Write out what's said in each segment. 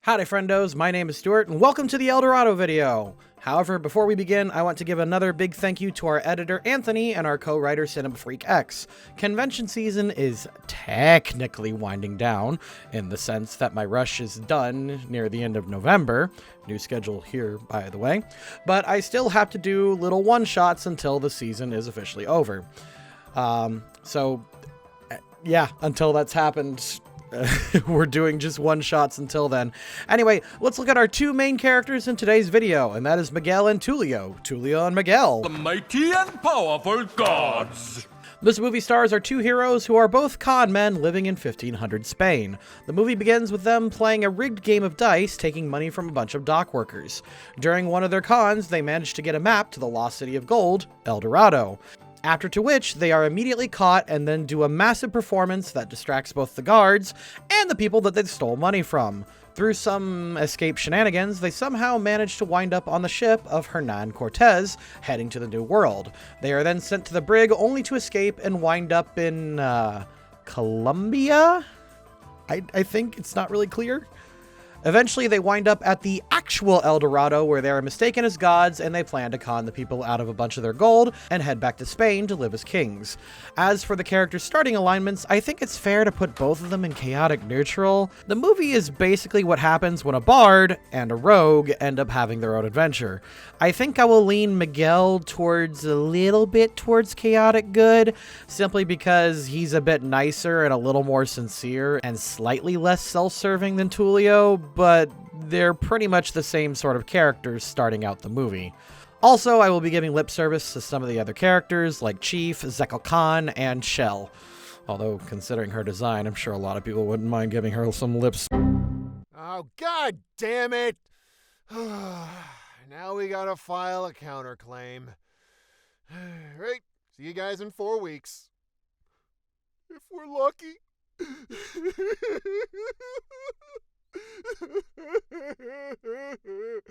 Howdy friendos, my name is Stuart and welcome to the Dorado video. However, before we begin, I want to give another big thank you to our editor Anthony and our co-writer CinemafreakX. Convention season is technically winding down, in the sense that my rush is done near the end of November. New schedule here, by the way. But I still have to do little one-shots until the season is officially over. Yeah, until that's happened, we're doing just one-shots until then. Anyway, let's look at our two main characters in today's video, and that is Miguel and Tulio. Tulio and Miguel. The mighty and powerful gods! This movie stars our two heroes who are both con men living in 1500 Spain. The movie begins with them playing a rigged game of dice, taking money from a bunch of dock workers. During one of their cons, they manage to get a map to the lost city of gold, El Dorado. After to which, they are immediately caught and then do a massive performance that distracts both the guards and the people that they stole money from. Through some escape shenanigans, they somehow manage to wind up on the ship of Hernan Cortez, heading to the New World. They are then sent to the brig only to escape and wind up in, Colombia? I think it's not really clear. Eventually, they wind up at the actual El Dorado, where they are mistaken as gods, and they plan to con the people out of a bunch of their gold and head back to Spain to live as kings. As for the characters' starting alignments, I think it's fair to put both of them in chaotic neutral. The movie is basically what happens when a bard and a rogue end up having their own adventure. I think I will lean Miguel towards a little bit towards chaotic good, simply because he's a bit nicer and a little more sincere and slightly less self-serving than Tulio, but they're pretty much the same sort of characters starting out the movie. Also, I will be giving lip service to some of the other characters like Chief, Zekel Khan, and Shell. Although, considering her design, I'm sure a lot of people wouldn't mind giving her some lips. Oh, god damn it! Now we gotta file a counterclaim. Right, see you guys in 4 weeks. If we're lucky.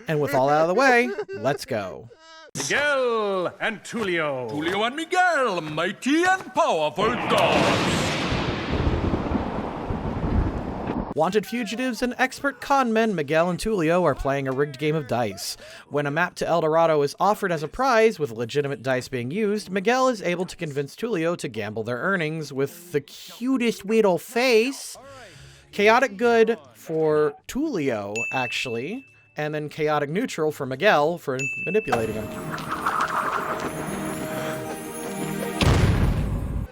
And with all out of the way, let's go. Miguel and Tulio. Tulio and Miguel, mighty and powerful gods! Wanted fugitives and expert con men Miguel and Tulio are playing a rigged game of dice. When a map to El Dorado is offered as a prize, with legitimate dice being used, Miguel is able to convince Tulio to gamble their earnings with the cutest little face. Chaotic good for Tulio, actually, and then chaotic neutral for Miguel for manipulating him.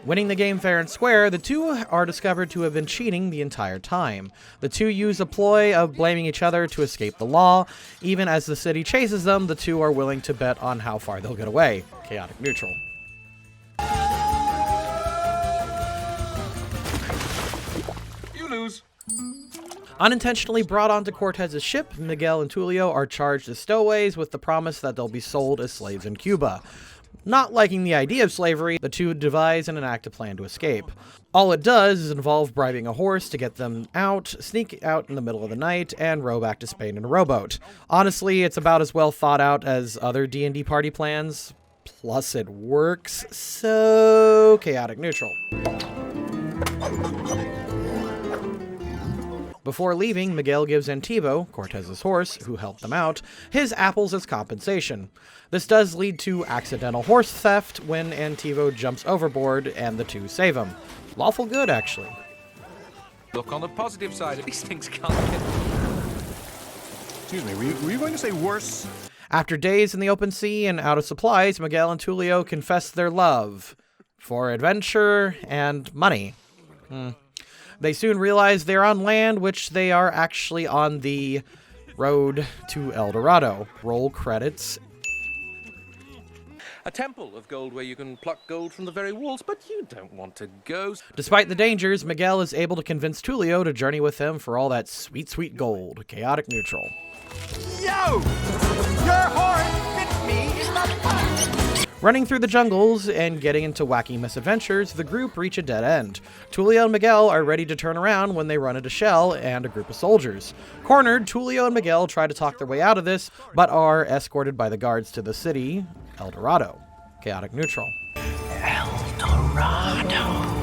Winning the game fair and square, the two are discovered to have been cheating the entire time. The two use a ploy of blaming each other to escape the law. Even as the city chases them, the two are willing to bet on how far they'll get away. Chaotic neutral. You lose. Unintentionally brought onto Cortez's ship, Miguel and Tulio are charged as stowaways with the promise that they'll be sold as slaves in Cuba. Not liking the idea of slavery, the two devise and enact a plan to escape. All it does is involve bribing a horse to get them out, sneak out in the middle of the night, and row back to Spain in a rowboat. Honestly, it's about as well thought out as other D&D party plans, plus it works, so chaotic neutral. Before leaving, Miguel gives Antivo, Cortez's horse, who helped them out, his apples as compensation. This does lead to accidental horse theft when Antivo jumps overboard and the two save him. Lawful good, actually. Look on the positive side of these things can't get... Excuse me, were you going to say worse? After days in the open sea and out of supplies, Miguel and Tulio confess their love for adventure and money. They soon realize they're on land, which they are actually on the road to El Dorado. Roll credits. A temple of gold where you can pluck gold from the very walls, but you don't want to go. Despite the dangers, Miguel is able to convince Tulio to journey with him for all that sweet, sweet gold. Chaotic neutral. Yo! Your horse bit me in the butt! Running through the jungles and getting into wacky misadventures, the group reach a dead end. Tulio and Miguel are ready to turn around when they run into Shell and a group of soldiers. Cornered, Tulio and Miguel try to talk their way out of this, but are escorted by the guards to the city, El Dorado. Chaotic neutral. El Dorado.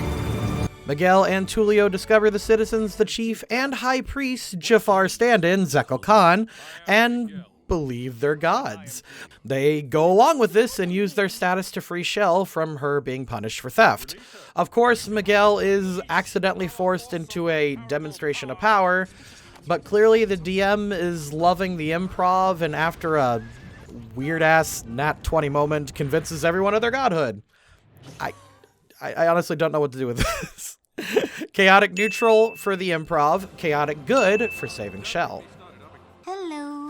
Miguel and Tulio discover the citizens, the chief, and high priest Jafar stand-in, Zekel Khan, and believe they're gods. They go along with this and use their status to free Shell from her being punished for theft. Of course, Miguel is accidentally forced into a demonstration of power, but clearly the DM is loving the improv, and after a weird-ass Nat 20 moment, convinces everyone of their godhood. I honestly don't know what to do with this. Chaotic neutral for the improv, chaotic good for saving Shell. Hello.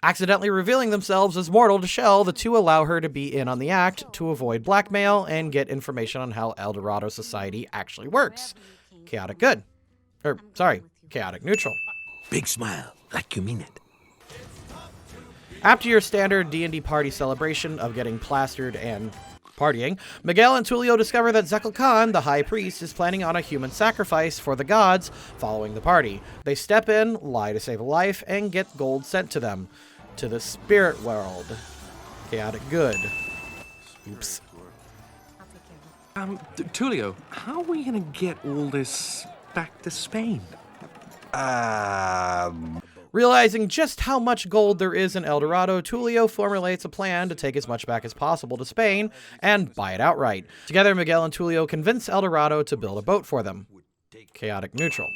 Accidentally revealing themselves as mortal to Shell, the two allow her to be in on the act to avoid blackmail and get information on how El Dorado society actually works. Chaotic good. Chaotic neutral. Big smile, like you mean it. After your standard D&D party celebration of getting plastered and partying, Miguel and Tulio discover that Zekel Khan, the high priest, is planning on a human sacrifice for the gods following the party. They step in, lie to save a life, and get gold sent to them. To the spirit world. Chaotic good. Oops. Tulio, how are we gonna get all this back to Spain? Realizing just how much gold there is in El Dorado, Tulio formulates a plan to take as much back as possible to Spain and buy it outright. Together, Miguel and Tulio convince El Dorado to build a boat for them. Chaotic neutral.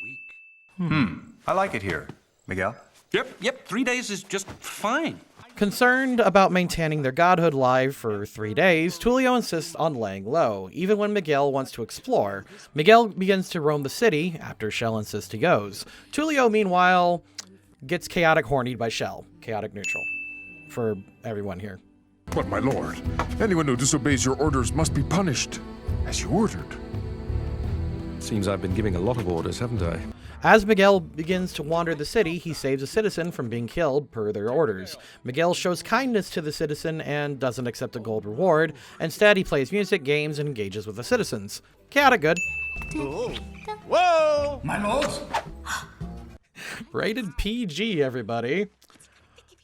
I like it here. Miguel? Yep, 3 days is just fine. Concerned about maintaining their godhood live for 3 days, Tulio insists on laying low, even when Miguel wants to explore. Miguel begins to roam the city after Shell insists he goes. Tulio, meanwhile, gets chaotic hornied by Shell. Chaotic neutral. For everyone here. But my lord, anyone who disobeys your orders must be punished, as you ordered. Seems I've been giving a lot of orders, haven't I? As Miguel begins to wander the city, he saves a citizen from being killed per their orders. Miguel shows kindness to the citizen and doesn't accept a gold reward. Instead, he plays music, games, and engages with the citizens. Chaotic good. Whoa! My lords! Rated PG, everybody.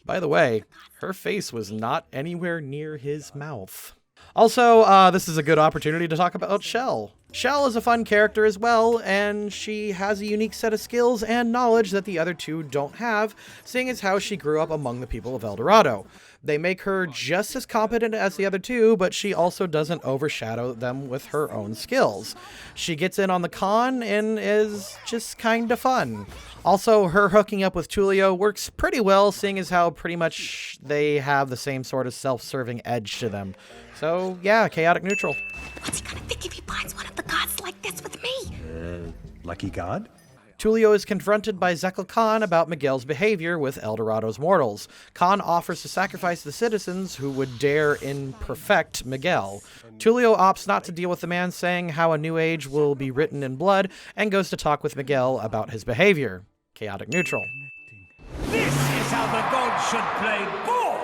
By the way, her face was not anywhere near his mouth. Also, this is a good opportunity to talk about Shell. Shell is a fun character as well, and she has a unique set of skills and knowledge that the other two don't have, seeing as how she grew up among the people of El Dorado. They make her just as competent as the other two, but she also doesn't overshadow them with her own skills. She gets in on the con and is just kinda fun. Also, her hooking up with Tulio works pretty well, seeing as how pretty much they have the same sort of self-serving edge to them. So, yeah, chaotic neutral. What's he gonna think if he finds one of the gods like this with me? Lucky God? Tulio is confronted by Zekel Khan about Miguel's behavior with El Dorado's mortals. Khan offers to sacrifice the citizens who would dare imperfect Miguel. Tulio opts not to deal with the man, saying how a new age will be written in blood, and goes to talk with Miguel about his behavior. Chaotic neutral. This is how the gods should play ball!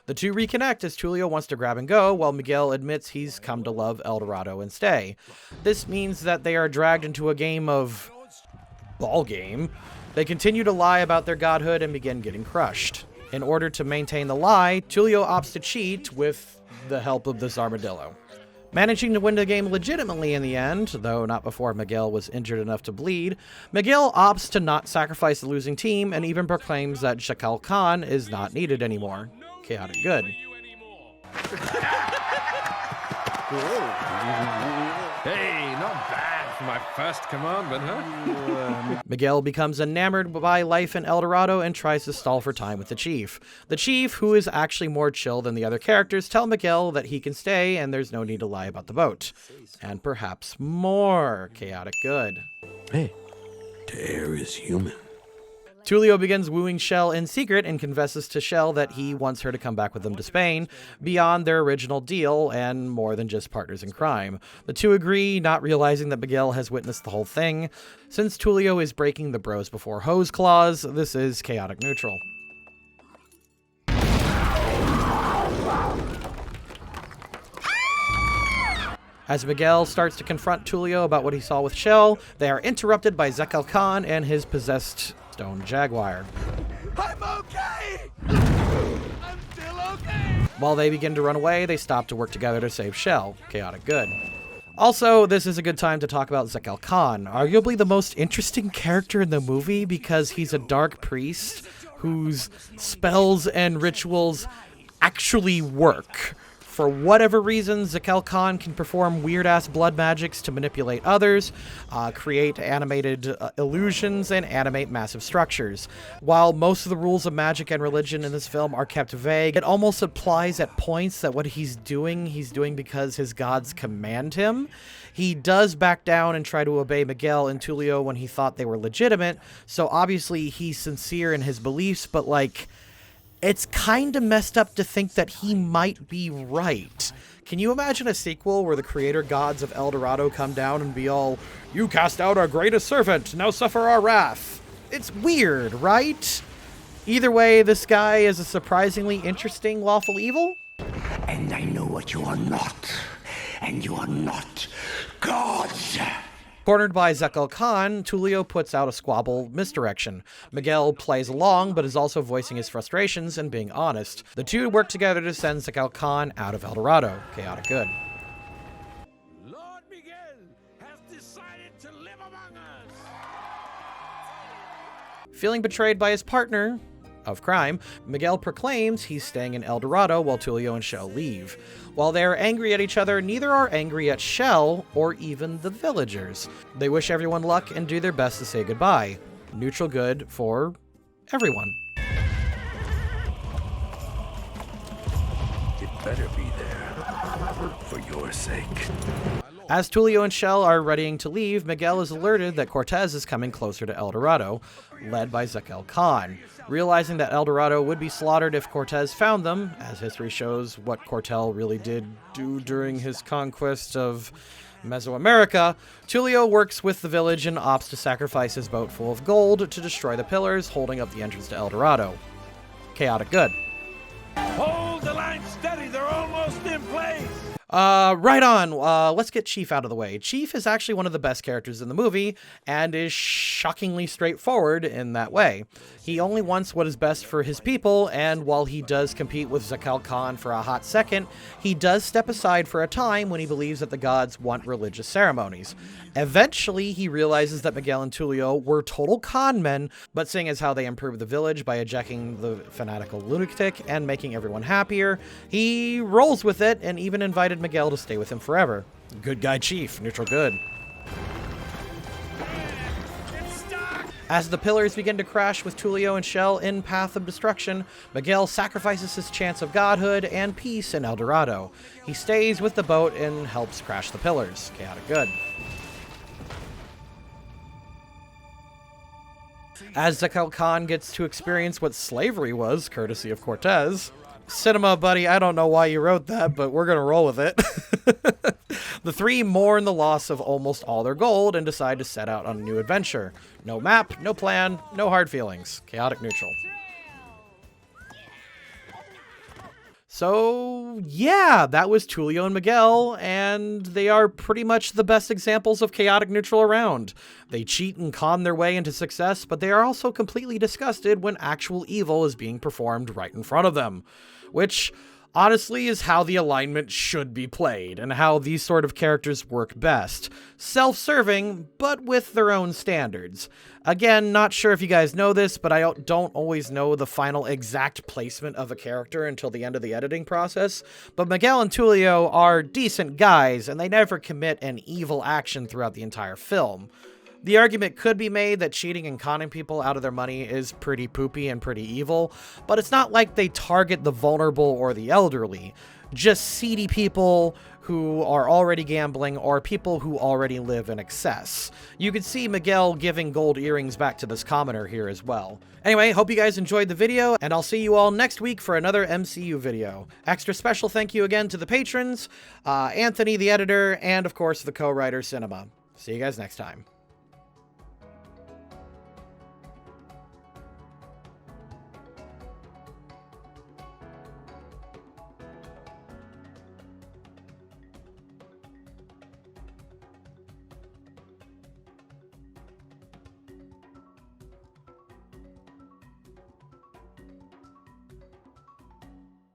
The two reconnect as Tulio wants to grab and go, while Miguel admits he's come to love El Dorado and stay. This means that they are dragged into a game of ball game. They continue to lie about their godhood and begin getting crushed. In order to maintain the lie, Tulio opts to cheat with the help of this armadillo. Managing to win the game legitimately in the end, though not before Miguel was injured enough to bleed, Miguel opts to not sacrifice the losing team and even proclaims that Zekel Khan is not needed anymore. Chaotic good. Hey, not bad for my first commandment, huh? Miguel becomes enamored by life in El Dorado and tries to stall for time with the chief. The chief, who is actually more chill than the other characters, tell Miguel that he can stay and there's no need to lie about the boat. And perhaps more. Chaotic good. Hey, dare is human. Tulio begins wooing Shell in secret and confesses to Shell that he wants her to come back with him to Spain, beyond their original deal and more than just partners in crime. The two agree, not realizing that Miguel has witnessed the whole thing. Since Tulio is breaking the bros before hoes clause, this is chaotic neutral. As Miguel starts to confront Tulio about what he saw with Shell, they are interrupted by Zekel Khan and his possessed stone jaguar. I'm okay! I'm still okay! While they begin to run away, they stop to work together to save Shell. Chaotic good. Also, this is a good time to talk about Zekel Khan, arguably the most interesting character in the movie because he's a dark priest whose spells and rituals actually work. For whatever reason, Zekel Khan can perform weird-ass blood magics to manipulate others, create animated illusions, and animate massive structures. While most of the rules of magic and religion in this film are kept vague, it almost implies at points that what he's doing because his gods command him. He does back down and try to obey Miguel and Tulio when he thought they were legitimate, so obviously he's sincere in his beliefs, but like, it's kind of messed up to think that he might be right. Can you imagine a sequel where the creator gods of El Dorado come down and be all, "You cast out our greatest servant, now suffer our wrath"? It's weird, right? Either way, this guy is a surprisingly interesting lawful evil. And I know what you are not. And you are not gods. Cornered by Zekel Khan, Tulio puts out a squabble misdirection. Miguel plays along, but is also voicing his frustrations and being honest. The two work together to send Zekel Khan out of El Dorado. Chaotic good. Lord Miguel has decided to live among us. Feeling betrayed by his partner of crime, Miguel proclaims he's staying in El Dorado while Tulio and Shell leave. While they are angry at each other, neither are angry at Shell or even the villagers. They wish everyone luck and do their best to say goodbye. Neutral good for everyone. It better be there. For your sake. As Tulio and Shell are readying to leave, Miguel is alerted that Cortez is coming closer to El Dorado, led by Zekel Khan. Realizing that El Dorado would be slaughtered if Cortez found them, as history shows what Cortel really did do during his conquest of Mesoamerica, Tulio works with the village and opts to sacrifice his boat full of gold to destroy the pillars holding up the entrance to El Dorado. Chaotic good. Hold the line steady, they're almost in place. Right on. Let's get Chief out of the way. Chief is actually one of the best characters in the movie and is shockingly straightforward in that way. He only wants what is best for his people, and while he does compete with Zekel Khan for a hot second, he does step aside for a time when he believes that the gods want religious ceremonies. Eventually, he realizes that Miguel and Tulio were total con men, but seeing as how they improved the village by ejecting the fanatical lunatic and making everyone happier, he rolls with it and even invited Miguel to stay with him forever. Good guy Chief, neutral good. As the pillars begin to crash with Tulio and Shell in path of destruction, Miguel sacrifices his chance of godhood and peace in El Dorado. He stays with the boat and helps crash the pillars. Chaotic good. As Zekel Khan gets to experience what slavery was, courtesy of Cortez. Cinema, buddy, I don't know why you wrote that, but we're gonna roll with it. The three mourn the loss of almost all their gold and decide to set out on a new adventure. No map, no plan, no hard feelings. Chaotic neutral. So, yeah, that was Tulio and Miguel, and they are pretty much the best examples of chaotic neutral around. They cheat and con their way into success, but they are also completely disgusted when actual evil is being performed right in front of them. Which, honestly, is how the alignment should be played, and how these sort of characters work best. Self-serving, but with their own standards. Again, not sure if you guys know this, but I don't always know the final exact placement of a character until the end of the editing process. But Miguel and Tulio are decent guys, and they never commit an evil action throughout the entire film. The argument could be made that cheating and conning people out of their money is pretty poopy and pretty evil, but it's not like they target the vulnerable or the elderly. Just seedy people who are already gambling or people who already live in excess. You could see Miguel giving gold earrings back to this commoner here as well. Anyway, hope you guys enjoyed the video, and I'll see you all next week for another MCU video. Extra special thank you again to the patrons, Anthony the editor, and of course the co-writer Cinema. See you guys next time.